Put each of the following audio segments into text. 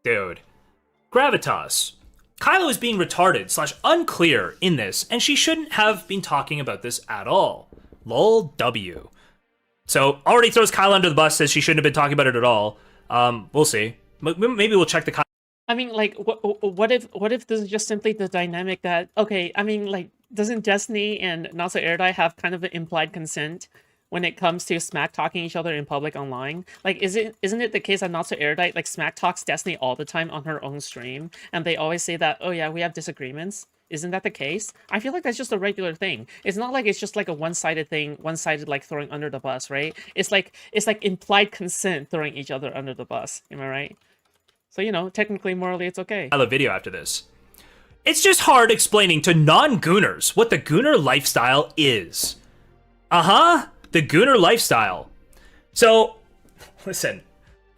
Dude. Gravitas. Kylo is being retarded / unclear in this, and she shouldn't have been talking about this at all. Lol W. So, already throws Kylo under the bus, says she shouldn't have been talking about it at all. We'll see. Maybe we'll check the... I mean, like, what if this is just simply the dynamic that, okay, I mean, like, doesn't Destiny and Not So Erudite have kind of an implied consent when it comes to smack talking each other in public online? Like, isn't it the case that Not So Erudite, like, smack talks Destiny all the time on her own stream, and they always say that, oh yeah, we have disagreements? Isn't that the case? I feel like that's just a regular thing. It's not like it's just like a one-sided thing, one-sided like throwing under the bus, right? It's like implied consent throwing each other under the bus. Am I right? So, you know, technically, morally, it's okay. I love video after this. It's just hard explaining to non-gooners what the gooner lifestyle is. The gooner lifestyle. So, listen,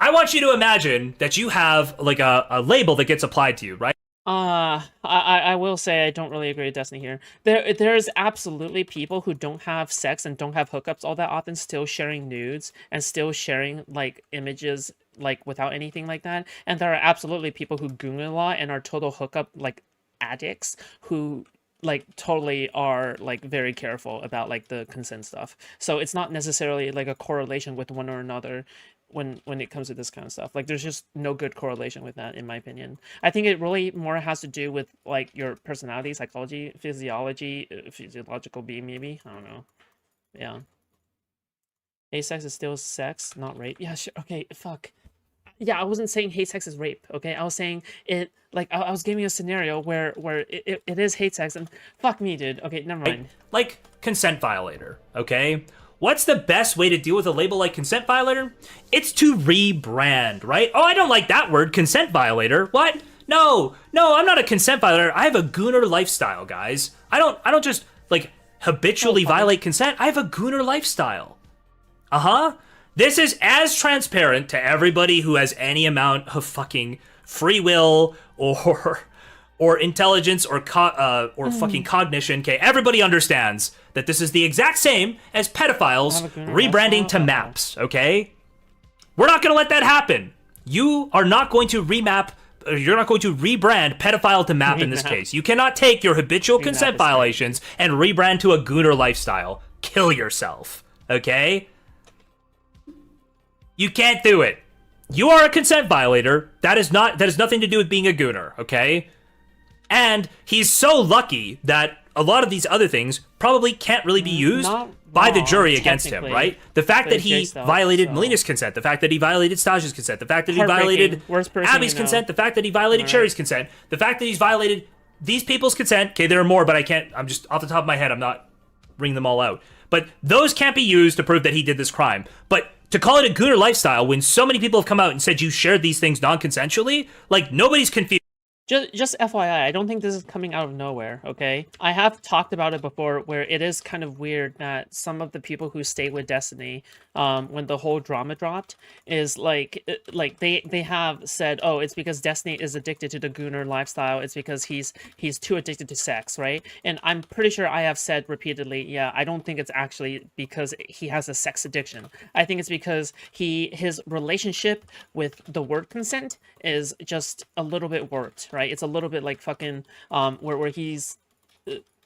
I want you to imagine that you have like a label that gets applied to you, right? I will say I don't really agree with Destiny here. There's absolutely people who don't have sex and don't have hookups all that often still sharing nudes and still sharing like images like without anything like that. And there are absolutely people who goon a lot and are total hookup like addicts who like totally are like very careful about like the consent stuff. So it's not necessarily like a correlation with one or another when it comes to this kind of stuff. Like there's just no good correlation with that in my opinion. I think it really more has to do with like your personality, psychology, physiological being maybe. I don't know. Yeah. Hate sex is still sex, not rape. Yeah, sure. Okay, fuck. Yeah, I wasn't saying hate sex is rape, okay? I was saying it, like, I was giving a scenario where it is hate sex, and fuck me, dude. Okay, never mind. Like, consent violator, okay? What's the best way to deal with a label like consent violator? It's to rebrand, right? Oh, I don't like that word, consent violator. What? No, I'm not a consent violator. I have a gooner lifestyle, guys. I don't just, like, habitually violate consent. I have a gooner lifestyle. This is as transparent to everybody who has any amount of fucking free will or intelligence or fucking cognition. Okay, everybody understands that this is the exact same as pedophiles rebranding to maps. Okay, we're not gonna let that happen. You are not going to remap. You're not going to rebrand pedophile to map in this case. You cannot take your habitual consent violations and rebrand to a gooner lifestyle. Kill yourself. Okay. You can't do it. You are a consent violator. That has nothing to do with being a gooner, okay? And he's so lucky that a lot of these other things probably can't really be used by the jury against him, right? The fact that he violated Melina's consent, the fact that he violated Staj's consent, the fact that he violated Abby's consent, the fact that he violated Cherry's consent, the fact that he's violated these people's consent. Okay, there are more, but I'm just off the top of my head, I'm not bringing them all out. But those can't be used to prove that he did this crime. But to call it a gooner lifestyle when so many people have come out and said you shared these things non-consensually, like, nobody's confused. Just FYI, I don't think this is coming out of nowhere, okay? I have talked about it before where it is kind of weird that some of the people who stayed with Destiny, when the whole drama dropped, is like they have said, oh, it's because Destiny is addicted to the gooner lifestyle, it's because he's too addicted to sex, right? And I'm pretty sure I have said repeatedly, yeah, I don't think it's actually because he has a sex addiction. I think it's because his relationship with the word consent is just a little bit warped, right? It's a little bit like fucking where he's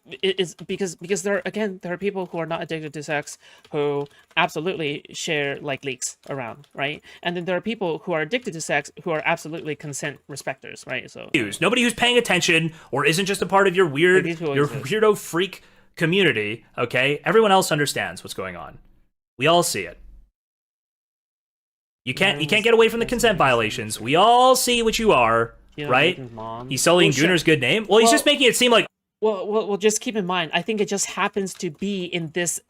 it's because there are people who are not addicted to sex who absolutely share like leaks around, right? And then there are people who are addicted to sex who are absolutely consent respecters, right? So nobody who's paying attention or isn't just a part of your weirdo freak community, okay? Everyone else understands what's going on. We all see it. You can't get away from the consent violations. We all see what you are, right? He's sullying Gooner's good name. Well, he's just making it seem like... Well, just keep in mind, I think it just happens to be in this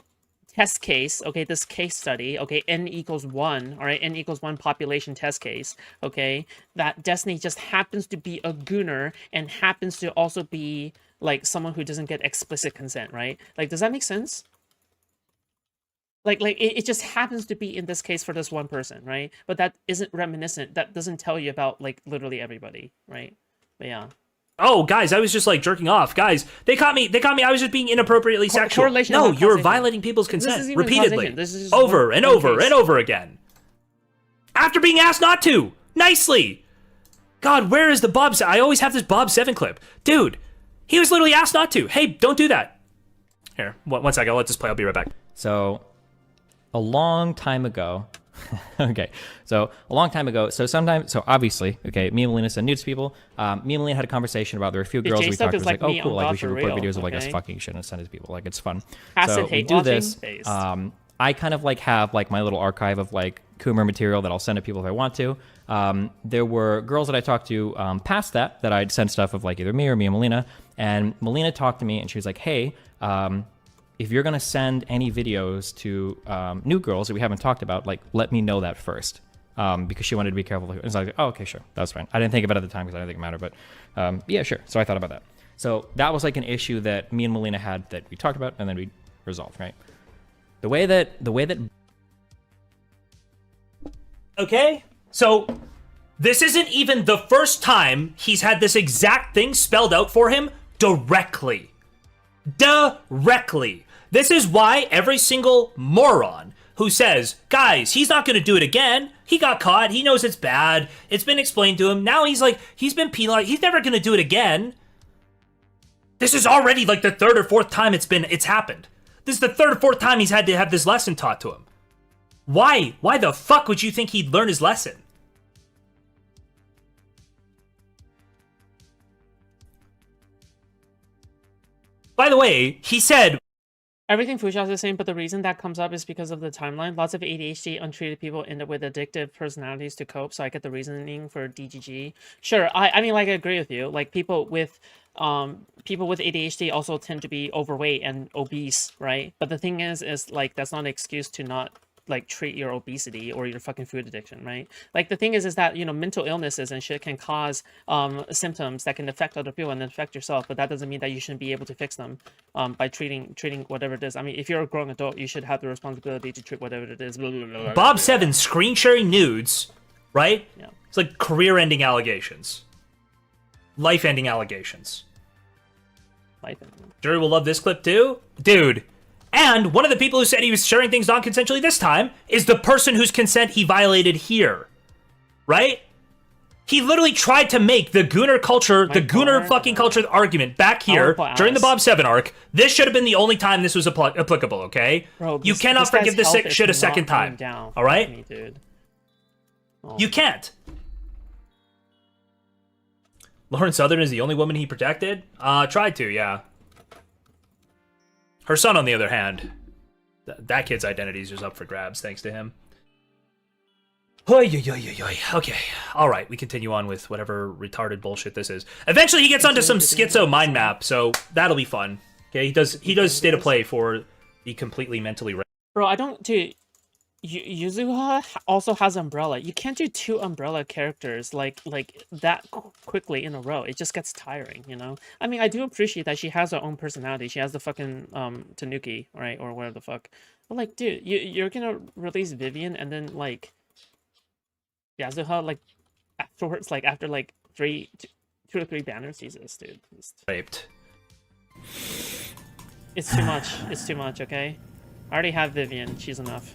test case, okay, this case study, okay, n equals 1, all right, n equals 1 population test case, okay, that Destiny just happens to be a gooner and happens to also be, like, someone who doesn't get explicit consent, right? Like, does that make sense? Like it just happens to be in this case for this one person, right? But that isn't reminiscent. That doesn't tell you about, like, literally everybody, right? But yeah. Oh, guys, I was just, like, jerking off. Guys, they caught me. I was just being inappropriately sexual. No, you're violating people's consent repeatedly. Over and over and over again. After being asked not to. Nicely. God, where is the Bob? I always have this Bob 7 clip. Dude, he was literally asked not to. Hey, don't do that. Here, one second. I'll let this play. I'll be right back. So, a long time ago, okay, so a long time ago, so obviously, okay, me and Melina send nudes to people. Me and Melina had a conversation about there were a few girls we talked to, was like, oh, cool, like we should record videos of like us fucking shit and send it to people. Like, it's fun. So we do this. I kind of like have like my little archive of like Coomer material that I'll send to people if I want to. There were girls that I talked to past that I'd send stuff of like either me or me and Melina. And Melina talked to me and she was like, hey, if you're going to send any videos to new girls that we haven't talked about, like, let me know that first. Because she wanted to be careful. And so I was like, oh, okay, sure. That's fine. I didn't think about it at the time because I didn't think it mattered. But yeah, sure. So I thought about that. So that was like an issue that me and Melina had that we talked about and then we resolved, right? The way that Okay, so this isn't even the first time he's had this exact thing spelled out for him directly. Directly. This is why every single moron who says, guys, he's not going to do it again. He got caught. He knows it's bad. It's been explained to him. Now he's like, he's been penalized. He's never going to do it again. This is already like the third or fourth time it's happened. This is the third or fourth time he's had to have this lesson taught to him. Why? Why the fuck would you think he'd learn his lesson? By the way, he said... Everything Foodshops is saying, but the reason that comes up is because of the timeline. Lots of ADHD, untreated people end up with addictive personalities to cope, so I get the reasoning for DGG. Sure, I mean, like, I agree with you. Like, people with ADHD also tend to be overweight and obese, right? But the thing is like, that's not an excuse to not like treat your obesity or your fucking food addiction, right? Like the thing is that, you know, mental illnesses and shit can cause symptoms that can affect other people and affect yourself, but that doesn't mean that you shouldn't be able to fix them by treating whatever it is. I mean, if you're a grown adult, you should have the responsibility to treat whatever it is. Bob 7 screen sharing nudes, right? Yeah. It's like career-ending allegations. Life-ending allegations. Jury will love this clip too? Dude. And one of the people who said he was sharing things non-consensually this time is the person whose consent he violated here. Right? He literally tried to make the gooner culture, the gooner fucking culture argument back here during the Bob 7 arc. This should have been the only time this was applicable, okay? Bro, you cannot forgive this shit a second time. Alright? You can't. Lauren Southern is the only woman he protected? Tried to, yeah. Her son, on the other hand, that kid's identity is just up for grabs, thanks to him. Okay, alright, we continue on with whatever retarded bullshit this is. Eventually he gets onto some schizo mind map, so that'll be fun. Okay, he does state of play for the completely mentally... Bro, I don't... Dude, Yuzuha also has Umbrella. You can't do two Umbrella characters like that quickly in a row. It just gets tiring, you know? I mean, I do appreciate that she has her own personality. She has the fucking Tanuki, right? Or whatever the fuck. But like, dude, you're gonna release Vivian and then like Yasuha like afterwards, like after like 2 or 3 banners. Jesus, dude. Raped. It's too much. It's too much, okay? I already have Vivian. She's enough.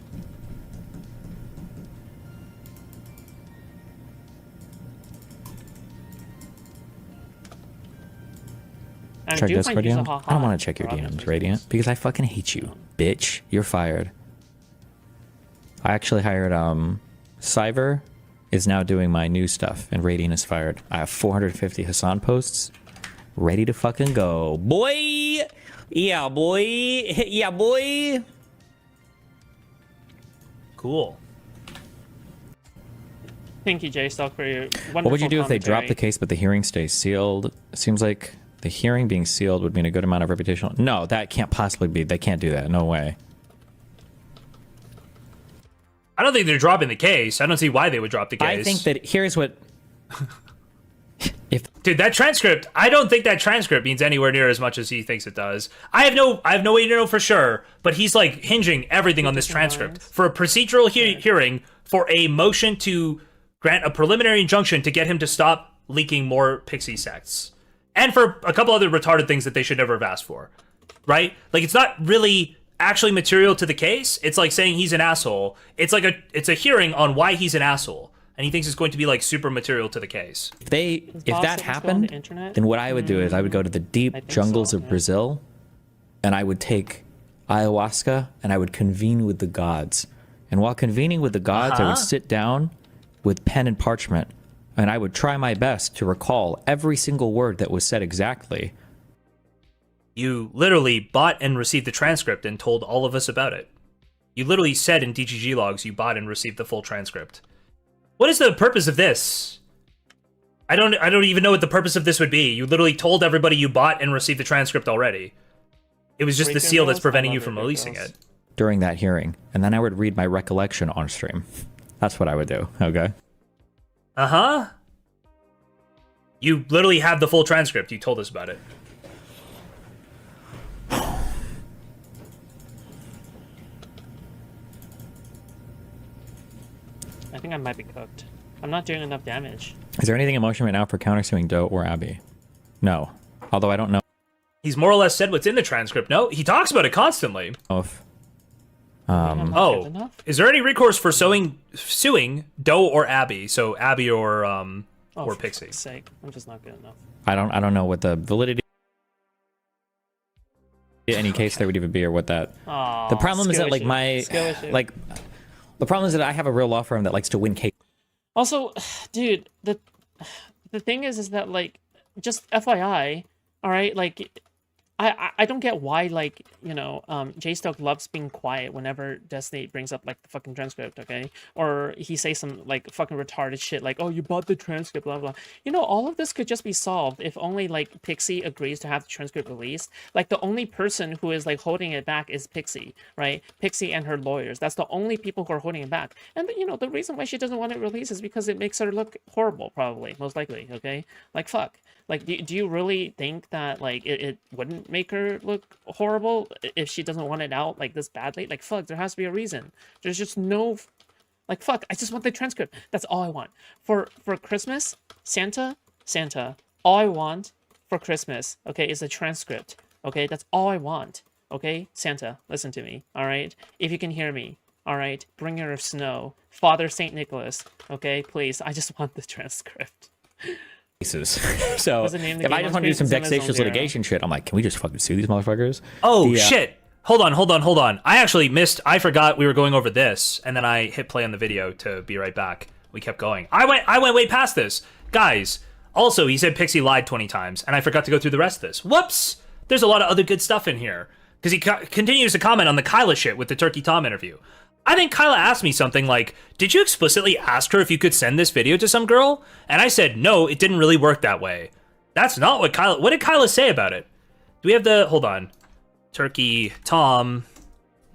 Check Discord DM? I don't want to check your DMs, Radiant, because I fucking hate you, bitch. You're fired. I actually hired, Cyver is now doing my new stuff, and Radiant is fired. I have 450 Hassan posts ready to fucking go. Boy! Yeah, boy! Yeah, boy! Cool. Thank you, Jstlk, for your wonderful What would you do commentary. if they drop the case but the hearing stays sealed? It seems like the hearing being sealed would mean a good amount of reputational... No, that can't possibly be. They can't do that. No way. I don't think they're dropping the case. I don't see why they would drop the case. I think that... Here's what... Dude, that transcript, I don't think that transcript means anywhere near as much as he thinks it does. I have no way to know for sure, but he's like hinging everything on this transcript. For a procedural hearing, for a motion to grant a preliminary injunction to get him to stop leaking more pixie sects. And for a couple other retarded things that they should never have asked for. Right? Like, it's not really actually material to the case. It's like saying he's an asshole. It's like it's a hearing on why he's an asshole. and he thinks it's going to be like super material to the case. If that happened, then what I would do is I would go to the deep jungles of Brazil, and I would take ayahuasca, and I would convene with the gods. And while convening with the gods, I would sit down with pen and parchment, and I would try my best to recall every single word that was said exactly. You literally bought and received the transcript and told all of us about it. You literally said in DGG logs you bought and received the full transcript. What is the purpose of this? I don't even know what the purpose of this would be. You literally told everybody you bought and received the transcript already. It was just the seal that's preventing you from releasing it. During that hearing, and then I would read my recollection on stream. That's what I would do, okay? Uh-huh. You literally have the full transcript. You told us about it. I think I might be cooked. I'm not doing enough damage. Is there anything in motion right now for countersuing Doe or Abby? No. Although I don't know He's more or less said what's in the transcript. No, he talks about it constantly. if... Is there any recourse for suing Doe or Abby? So Abby or Pixie. For sake, I'm just not good enough. I don't know what the validity in any case there would even be, or what that. The problem is that like the problem is that I have a real law firm that likes to win cases. Also, dude, the thing is that like, just FYI, all right, like, I don't get why, like, you know, Jstlk loves being quiet whenever Destiny brings up, like, the fucking transcript, okay? Or he says some, like, fucking retarded shit, like, oh, you bought the transcript, blah, blah. You know, all of this could just be solved if only, like, Pixie agrees to have the transcript released. Like, the only person who is, like, holding it back is Pixie, right? Pixie and her lawyers. That's the only people who are holding it back. And, you know, the reason why she doesn't want it released is because it makes her look horrible, probably, most likely, okay? Like, fuck. Like, do you really think that, like, it wouldn't make her look horrible if she doesn't want it out, like, this badly? Like, fuck, there has to be a reason. There's just no... Like, fuck, I just want the transcript. That's all I want. For Christmas, Santa, all I want for Christmas, okay, is a transcript, okay? That's all I want, okay? Santa, listen to me, all right? If you can hear me, all right? Bringer of Snow, Father St. Nicholas, okay? Please, I just want the transcript. So if I just want to do some vexatious litigation shit, I'm like, can we just fucking sue these motherfuckers? Oh shit! Hold on. I forgot we were going over this, and then I hit play on the video to be right back. We kept going. I went way past this, guys. Also, he said Pixie lied 20 times, and I forgot to go through the rest of this. Whoops! There's a lot of other good stuff in here because he continues to comment on the Kyla shit with the Turkey Tom interview. I think Kyla asked me something like, did you explicitly ask her if you could send this video to some girl? And I said, no, it didn't really work that way. That's not what Kyla... What did Kyla say about it? Do we have the... Hold on. Turkey Tom,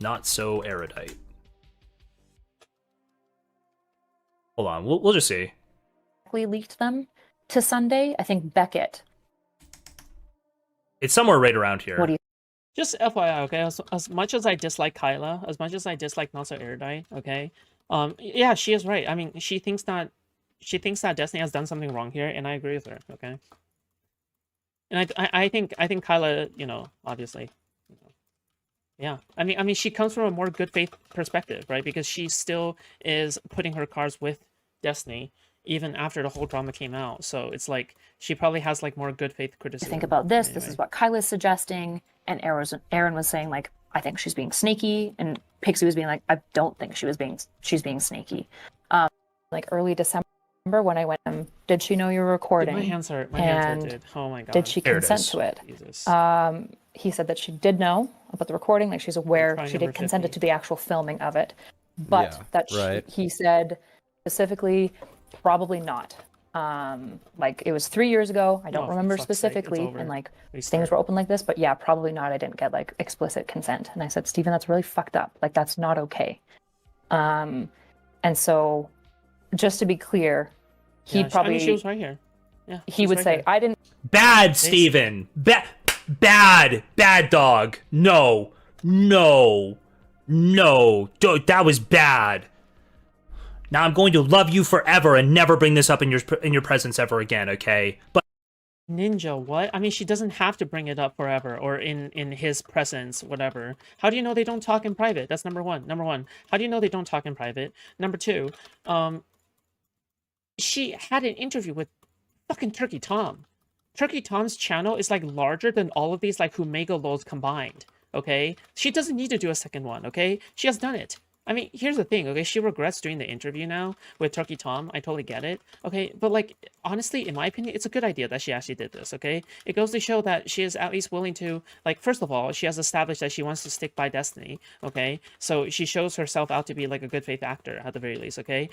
not so erudite. Hold on, we'll just see. We leaked them to Sunday. I think Beckett. It's somewhere right around here. What do you... Just FYI, okay, as much as I dislike Kyla, as much as I dislike Not So Erudite, okay, yeah, she is right. I mean, she thinks that Destiny has done something wrong here, and I agree with her, okay? And I think Kyla, you know, obviously, you know, yeah. I mean, she comes from a more good faith perspective, right? Because she still is putting her cards with Destiny, even after the whole drama came out. So it's like she probably has like more good faith criticism. Think about this. Anyway. This is what Kyla's suggesting, and Aaron was saying like, I think she's being sneaky, and Pixie was being like, I don't think she's being sneaky. Like early December when I went, did she know you were recording? Dude, my hands hurt. My hands hurt, dude. Oh my god. Did she consent to it? Jesus. He said that she did know about the recording, like she's aware she did consent to the actual filming of it, but he said specifically, probably not. Like it was 3 years ago. I don't remember specifically, and like things were open like this, but yeah, probably not. I didn't get like explicit consent. And I said, Steven, that's really fucked up. Like that's not okay. And so just to be probably, I mean, she was right here. Yeah, he would say, I didn't. Bad, Steven. Bad dog. No. That was bad. Now I'm going to love you forever and never bring this up in your presence ever again, okay? But Ninja, what? I mean, she doesn't have to bring it up forever or in his presence, whatever. How do you know they don't talk in private? That's number one. How do you know they don't talk in private? Number two, she had an interview with fucking Turkey Tom. Turkey Tom's channel is like larger than all of these like Humega lols combined. Okay, she doesn't need to do a second one. Okay, she has done it. I mean, here's the thing, okay? She regrets doing the interview now with Turkey Tom. I totally get it, okay? But, like, honestly, in my opinion, it's a good idea that she actually did this, okay? It goes to show that she is at least willing to, like, first of all, she has established that she wants to stick by Destiny, okay? So she shows herself out to be, like, a good faith actor, at the very least, okay?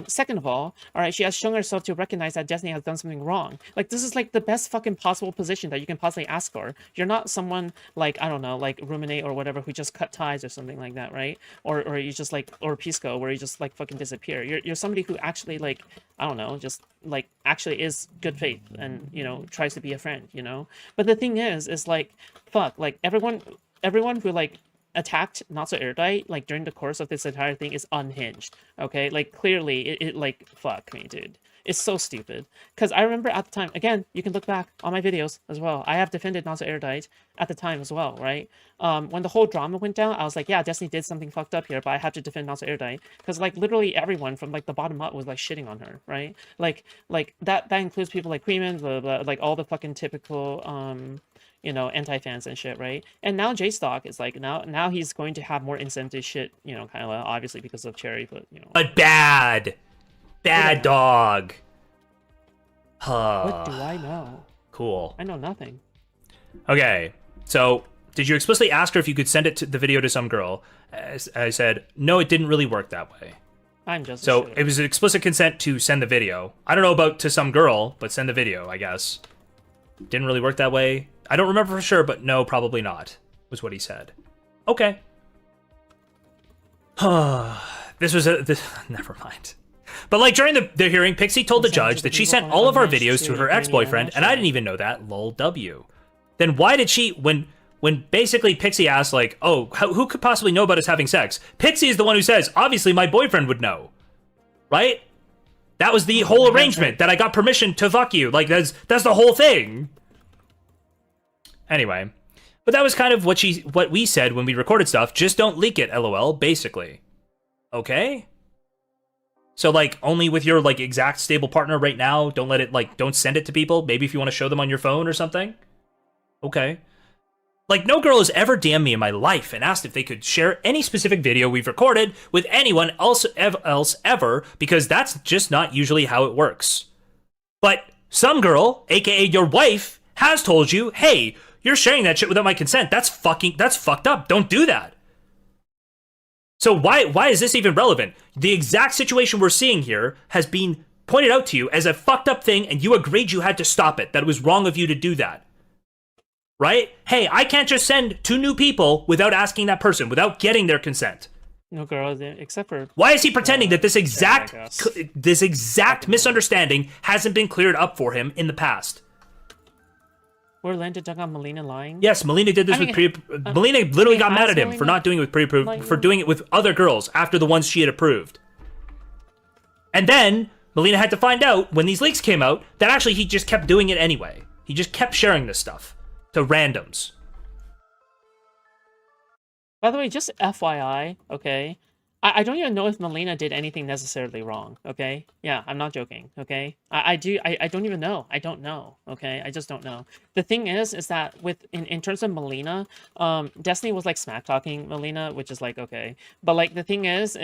Second of all right, she has shown herself to recognize that Destiny has done something wrong. Like, this is, like, the best fucking possible position that you can possibly ask for. You're not someone, like, I don't know, like, Ruminate or whatever, who just cut ties or something like that, right? Or you just like, or Pisco, where you just like fucking disappear. You're somebody who actually like, I don't know, just like actually is good faith and, you know, tries to be a friend, you know. But the thing is like, fuck, like everyone who like attacked Not So Erudite like during the course of this entire thing is unhinged. Okay, like clearly it like fuck me, dude. It's so stupid. Because I remember at the time, again, you can look back on my videos as well. I have defended Not So Erudite at the time as well, right? When the whole drama went down, I was like, yeah, Destiny did something fucked up here, but I have to defend Not So Erudite. Because, like, literally everyone from, like, the bottom up was, like, shitting on her, right? Like that includes people like Queeman, like, all the fucking typical, you know, anti-fans and shit, right? And now Jstlk is, like, now he's going to have more incentive shit, you know, kind of, obviously because of Cherry, but, you know. But bad dog. What do I know? Cool. I know nothing. Okay, so did you explicitly ask her if you could send the video to some girl? As I said, no, it didn't really work that way. I'm just so it was an explicit consent to send the video. I don't know about to some girl, but send the video, I guess. Didn't really work that way. I don't remember for sure, but no, probably not, was what he said. Okay. Never mind. But like during the hearing, Pixie told the judge that she sent all of our videos to her ex-boyfriend, and I didn't even know that, lol W. Then why did she, when basically Pixie asked like, oh, who could possibly know about us having sex? Pixie is the one who says, obviously my boyfriend would know, right? That was the whole arrangement, that I got permission to fuck you. Like that's the whole thing. Anyway, but that was kind of what we said when we recorded stuff. Just don't leak it, lol, basically. Okay? So, like, only with your, like, exact stable partner right now, don't let it, like, don't send it to people. Maybe if you want to show them on your phone or something. Okay. Like, no girl has ever DM'd me in my life and asked if they could share any specific video we've recorded with anyone else ever, because that's just not usually how it works. But some girl, aka your wife, has told you, hey, you're sharing that shit without my consent. That's fucked up. Don't do that. So why is this even relevant? The exact situation we're seeing here has been pointed out to you as a fucked up thing, and you agreed you had to stop it, that it was wrong of you to do that. Right? Hey, I can't just send 2 new people without asking that person, without getting their consent. No girls, except for... Why is he pretending that this exact misunderstanding hasn't been cleared up for him in the past? Were Lanta dug on Melina lying? Yes, Melina did this with Melina literally got mad at him for not doing it with pre-approved, for doing it with other girls after the ones she had approved. And then Melina had to find out when these leaks came out that actually he just kept doing it anyway. He just kept sharing this stuff to randoms. By the way, just FYI, okay? I don't even know if Melina did anything necessarily wrong, okay? Yeah, I'm not joking, okay? I don't even know. I don't know, okay? I just don't know. The thing is that in terms of Melina, Destiny was like smack talking Melina, which is like, okay. But like the thing is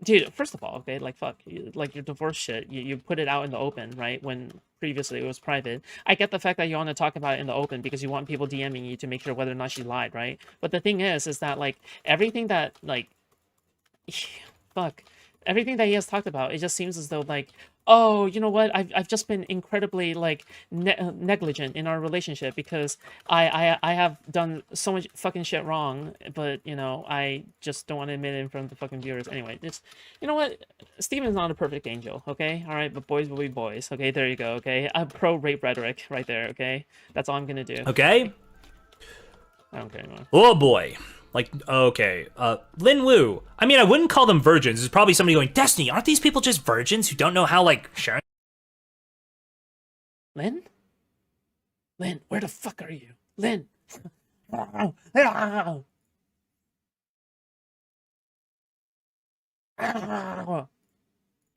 dude, first of all, okay, like fuck, like your divorce shit, you put it out in the open, right? When previously it was private. I get the fact that you want to talk about it in the open because you want people DMing you to make sure whether or not she lied, right? But the thing is that like everything that like, fuck, everything that he has talked about, it just seems as though like, oh, you know what? I've just been incredibly like negligent in our relationship because I have done so much fucking shit wrong, but you know I just don't want to admit it in front of the fucking viewers. Anyway, just you know what? Steven's not a perfect angel, okay? All right, but boys will be boys. Okay, there you go. Okay, pro rape rhetoric right there. Okay, that's all I'm gonna do. Okay. I don't care anymore. Oh boy. Like, okay, Lin Wu. I mean, I wouldn't call them virgins. There's probably somebody going, Destiny, aren't these people just virgins who don't know how, like, sharing? Lin? Lin, where the fuck are you? Lin!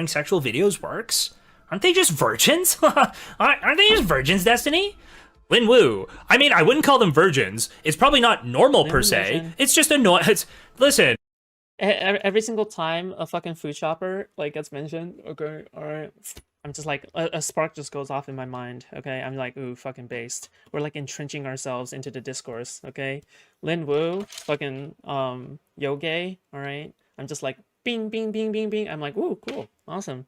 sexual videos works? Aren't they just virgins? Aren't they just virgins, Destiny? Lin Wu. I mean, I wouldn't call them virgins. It's probably not normal per se. It's just annoying. Listen. Every single time a fucking food shopper like gets mentioned, okay, all right, I'm just like a spark just goes off in my mind. Okay, I'm like, ooh, fucking based. We're like entrenching ourselves into the discourse. Okay, Lin Wu, fucking Yoge. All right, I'm just like bing, bing, bing, bing, bing. I'm like, ooh, cool, awesome.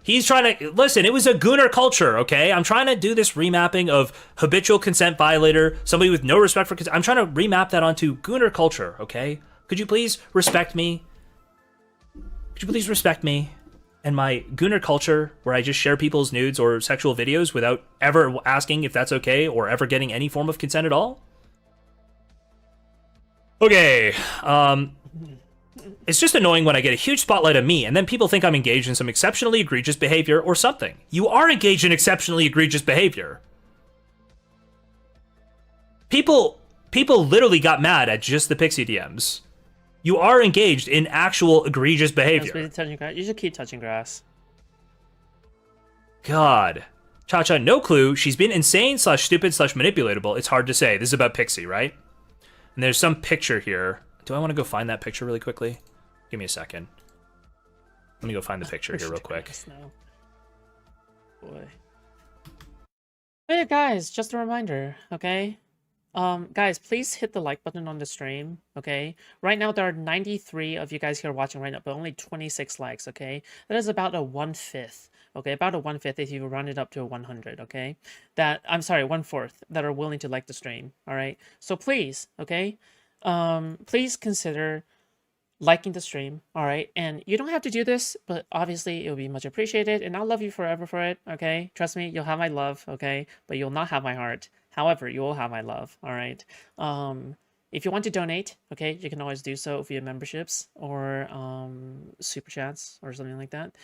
He's trying to listen. It was a gooner culture, okay? I'm trying to do this remapping of habitual consent violator, somebody with no respect for consent. I'm trying to remap that onto gooner culture, okay? Could you please respect me? Could you please respect me and my gooner culture, where I just share people's nudes or sexual videos without ever asking if that's okay or ever getting any form of consent at all? Okay, it's just annoying when I get a huge spotlight on me and then people think I'm engaged in some exceptionally egregious behavior or something. You are engaged in exceptionally egregious behavior. People literally got mad at just the Pixie DMs. You are engaged in actual egregious behavior. Touching grass. You should keep touching grass. God. Cha-Cha, no clue. She's been insane / stupid / manipulatable. It's hard to say. This is about Pixie, right? And there's some picture here. Do I want to go find that picture really quickly? Give me a second. Let me go find the picture here real quick. Boy. Hey guys, just a reminder, okay? Guys, please hit the like button on the stream, okay? Right now there are 93 of you guys here watching right now, but only 26 likes, okay? That is about a 1/5, okay? About a 1/5 if you round it up to a 100, okay? I'm sorry, 1/4 that are willing to like the stream, all right? So please, okay? Please consider liking the stream, all right? And you don't have to do this, but obviously it will be much appreciated, and I'll love you forever for it, okay? Trust me, you'll have my love, okay? But you'll not have my heart. However, you will have my love, all right? If you want to donate, okay, you can always do so via memberships or super chats or something like that.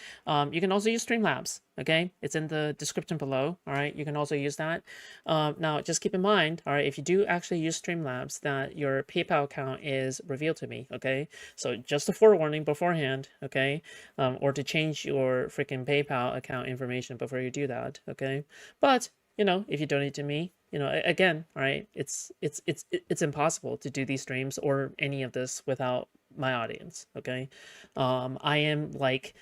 You can also use Streamlabs, okay? It's in the description below, all right? You can also use that. Now, just keep in mind, all right, if you do actually use Streamlabs, that your PayPal account is revealed to me, okay? So just a forewarning beforehand, okay? Or to change your freaking PayPal account information before you do that, okay? But, you know, if you donate to me, you know, again, all right, it's impossible to do these streams or any of this without my audience, okay? I'm like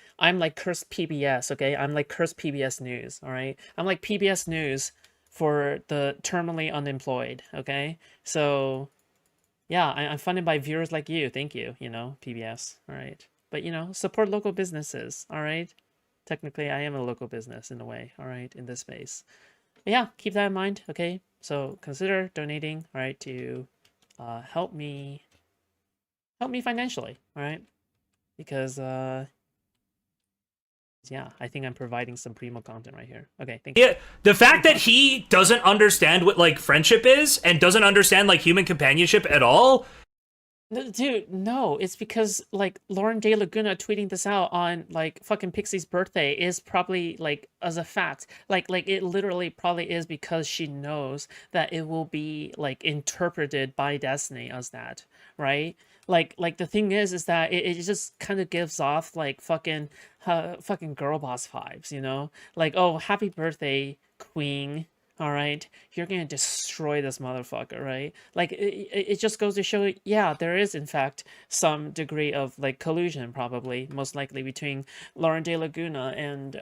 cursed PBS, okay? I'm like cursed PBS News, all right? I'm like PBS News for the terminally unemployed, okay? So, yeah, I'm funded by viewers like you. Thank you, you know, PBS, all right? But, you know, support local businesses, all right? Technically, I am a local business in a way, all right, in this space. Yeah, keep that in mind, okay? So consider donating, all right, to help me financially, all right? Because yeah, I think I'm providing some primo content right here. Okay, thank you. Yeah, the fact that he doesn't understand what like friendship is and doesn't understand like human companionship at all. Dude, no, it's because like Lauren De Laguna tweeting this out on like fucking Pixie's birthday is probably like as a fact. Like it literally probably is because she knows that it will be like interpreted by Destiny as that, right? Like the thing is that it just kind of gives off like fucking girl boss vibes, you know? Like, oh, happy birthday, queen. All right, you're gonna destroy this motherfucker, right? Like it just goes to show, yeah, there is in fact some degree of like collusion, probably most likely between Lauren De Laguna and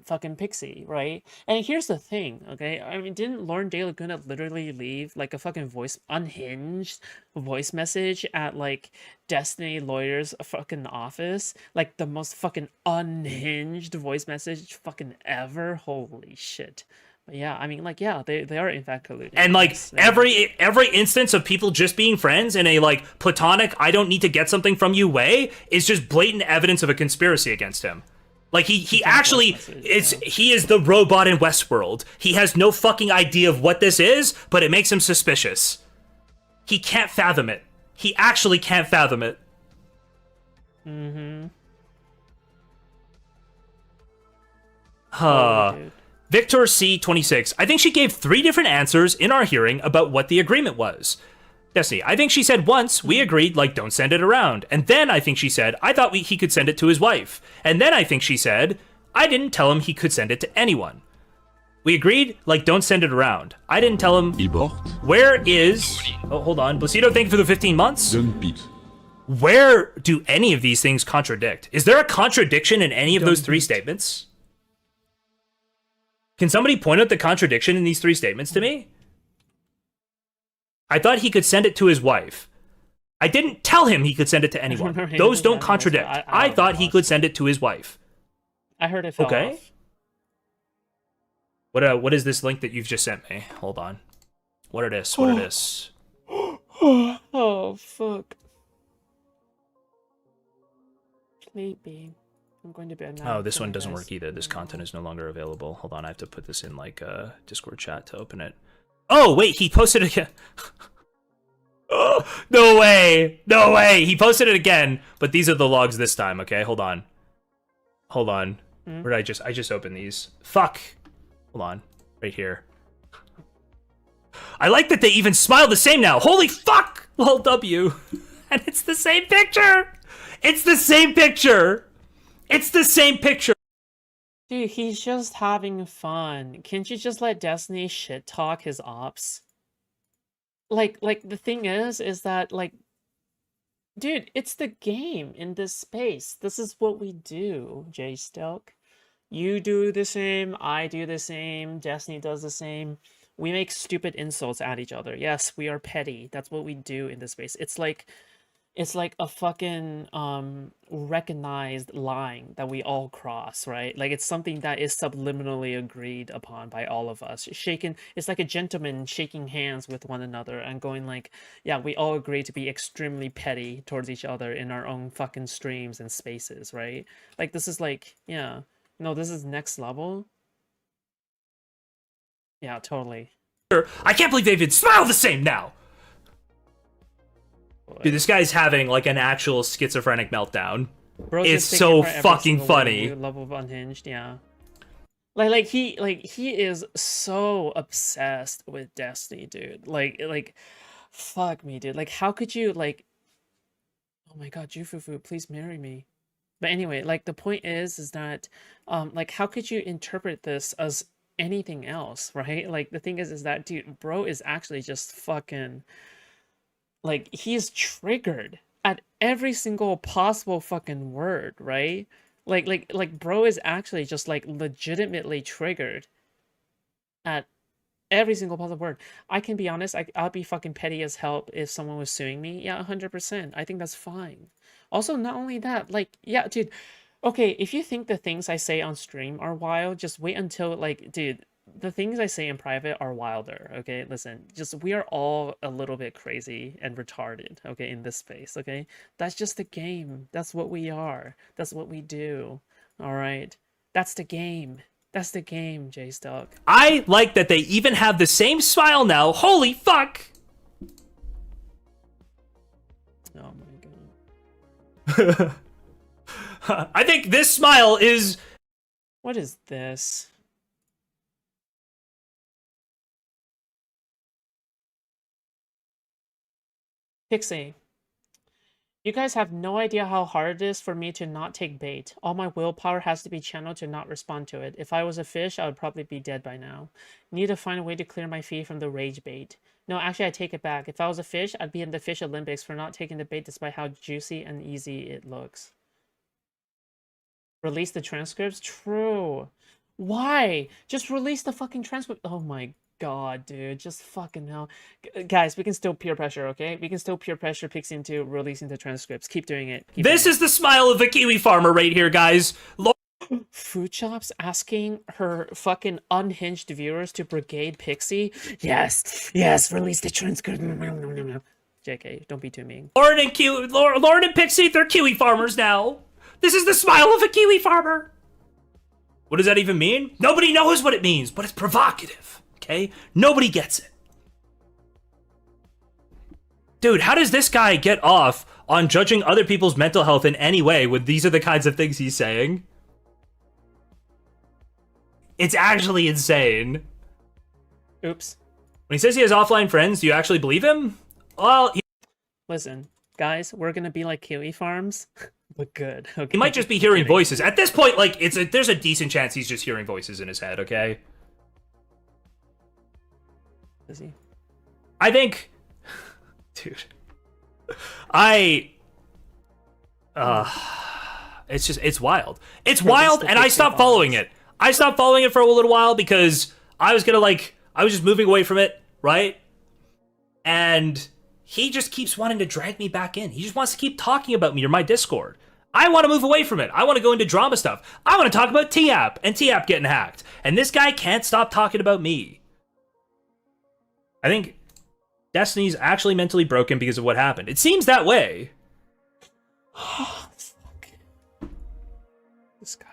fucking Pixie, right? And here's the thing, okay? I mean, didn't Lauren De Laguna literally leave like a fucking unhinged voice message at like Destiny lawyer's fucking office, like the most fucking unhinged voice message fucking ever? Holy shit. Yeah, I mean, like, yeah, they are in fact colluding. And like every instance of people just being friends in a like platonic, I don't need to get something from you way is just blatant evidence of a conspiracy against him. Like he actually he is the robot in Westworld. He has no fucking idea of what this is, but it makes him suspicious. He can't fathom it. He actually can't fathom it. Mm-hmm. Victor C26, I think she gave 3 different answers in our hearing about what the agreement was. Destiny, I think she said once, we agreed, like, don't send it around. And then I think she said, I thought he could send it to his wife. And then I think she said, I didn't tell him he could send it to anyone. We agreed, like, don't send it around. I didn't tell him. Where is... Oh, hold on. Placido, thank you for the 15 months. Where do any of these things contradict? Is there a contradiction in any of those three statements? Can somebody point out the contradiction in these three statements to me? I thought he could send it to his wife. I didn't tell him he could send it to anyone. Those don't contradict. I thought he could send it to his wife. I heard it fell off. What is this link that you've just sent me? Hold on. What it is? What it is? Oh, fuck. Sleepy. I'm going to bed now. Oh, this one doesn't work either. This content is no longer available. Hold on, I have to put this in like a Discord chat to open it. Oh, wait, he posted it again. Oh, no way. No way. He posted it again, but these are the logs this time, okay? Hold on. Hold on. Where did I just opened these. Fuck. Hold on. Right here. I like that they even smile the same now. Holy fuck! Lol W. And it's the same picture. It's the same picture. It's the same picture. Dude, he's just having fun. Can't you just let Destiny shit talk his ops? Like the thing is that, like, dude, it's the game in this space. This is what we do, Jstlk. You do the same, I do the same, Destiny does the same. We make stupid insults at each other. Yes, we are petty. That's what we do in this space. It's like a fucking recognized line that we all cross, right? Like, it's something that is subliminally agreed upon by all of us. It's like a gentleman shaking hands with one another and going like, yeah, we all agree to be extremely petty towards each other in our own fucking streams and spaces, right? Like, this is like, yeah. No, this is next level. Yeah, totally. I can't believe they even smile the same now. Dude, this guy's having like an actual schizophrenic meltdown. Bro's it's so fucking funny. Level of unhinged, yeah. Like he is so obsessed with Destiny, dude. Like, fuck me, dude. Like, how could you like? Oh my god, Jufufu, please marry me. But anyway, like, the point is that, like, how could you interpret this as anything else, right? Like, the thing is that, dude, bro is actually just fucking, like, he's triggered at every single possible fucking word, right? Like, bro is actually just, like, legitimately triggered at every single possible word. I can be honest, I'll be fucking petty as hell if someone was suing me. Yeah, 100%. I think that's fine. Also, not only that, like, yeah, dude, okay, if you think the things I say on stream are wild, just wait until, like, dude, the things I say in private are wilder, okay? Listen, just, we are all a little bit crazy and retarded, okay, in this space, okay? That's just the game. That's what we are. That's what we do, all right? That's the game. That's the game, Jstlk. I like that they even have the same smile now. Holy fuck! Oh my god. I think this smile is... What is this? Pixie. You guys have no idea how hard it is for me to not take bait. All my willpower has to be channeled to not respond to it. If I was a fish, I would probably be dead by now. Need to find a way to clear my feed from the rage bait. No, actually, I take it back. If I was a fish, I'd be in the Fish Olympics for not taking the bait despite how juicy and easy it looks. Release the transcripts? True. Why? Just release the fucking transcript. Oh my god, dude. Just fucking hell. Guys, we can still peer pressure, okay? We can still peer pressure Pixie into releasing the transcripts. Keep doing it. This is the smile of the Kiwi farmer right here, guys. Foodshops asking her fucking unhinged viewers to brigade Pixie? Yes, yes, release the transcript. JK, don't be too mean. Lauren and Pixie, they're Kiwi farmers now. This is the smile of a Kiwi farmer. What does that even mean? Nobody knows what it means, but it's provocative, okay? Nobody gets it. Dude, how does this guy get off on judging other people's mental health in any way when these are the kinds of things he's saying? It's actually insane. Oops. When he says he has offline friends, do you actually believe him? Well, Listen, guys, we're gonna be like Kiwi Farms, but good. Okay. he might just be hearing voices. At this point, like, there's a decent chance he's just hearing voices in his head, okay? Is he? I think... Dude. It's wild. It's wild, and I stopped following it. I stopped following it for a little while because I was just moving away from it, right? And he just keeps wanting to drag me back in. He just wants to keep talking about me or my Discord. I want to move away from it. I want to go into drama stuff. I want to talk about T-App and T-App getting hacked. And this guy can't stop talking about me. I think Destiny's actually mentally broken because of what happened. It seems that way. This guy.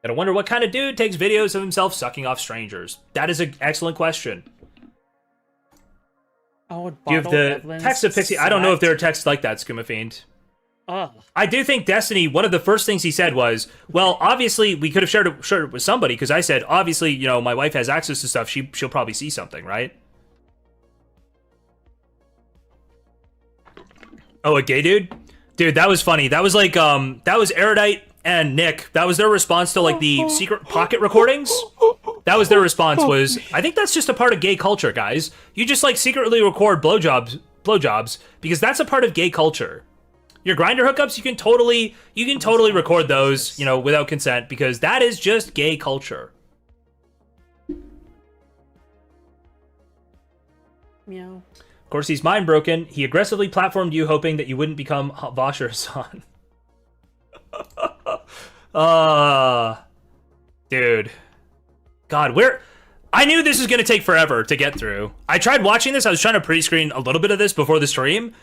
Gotta wonder what kind of dude takes videos of himself sucking off strangers. That is an excellent question. Oh, you have the text of Pixie. I don't know if there are texts like that, Skooma Fiend. Oh. I do think Destiny, one of the first things he said was, well, obviously, we could have shared it with somebody, because I said, obviously, you know, my wife has access to stuff, she'll probably see something, right? Oh, a gay dude? Dude, that was funny. That was like, that was Erudite and Nick. That was their response to, like, the secret pocket recordings. That was their response was, I think that's just a part of gay culture, guys. You just, like, secretly record blowjobs, because that's a part of gay culture. Your Grindr hookups, you can totally record those, you know, without consent, because that is just gay culture. Meow. Of course, he's mind broken. He aggressively platformed you, hoping that you wouldn't become Vosher's son. Dude. God, I knew this was going to take forever to get through. I tried watching this. I was trying to pre-screen a little bit of this before the stream,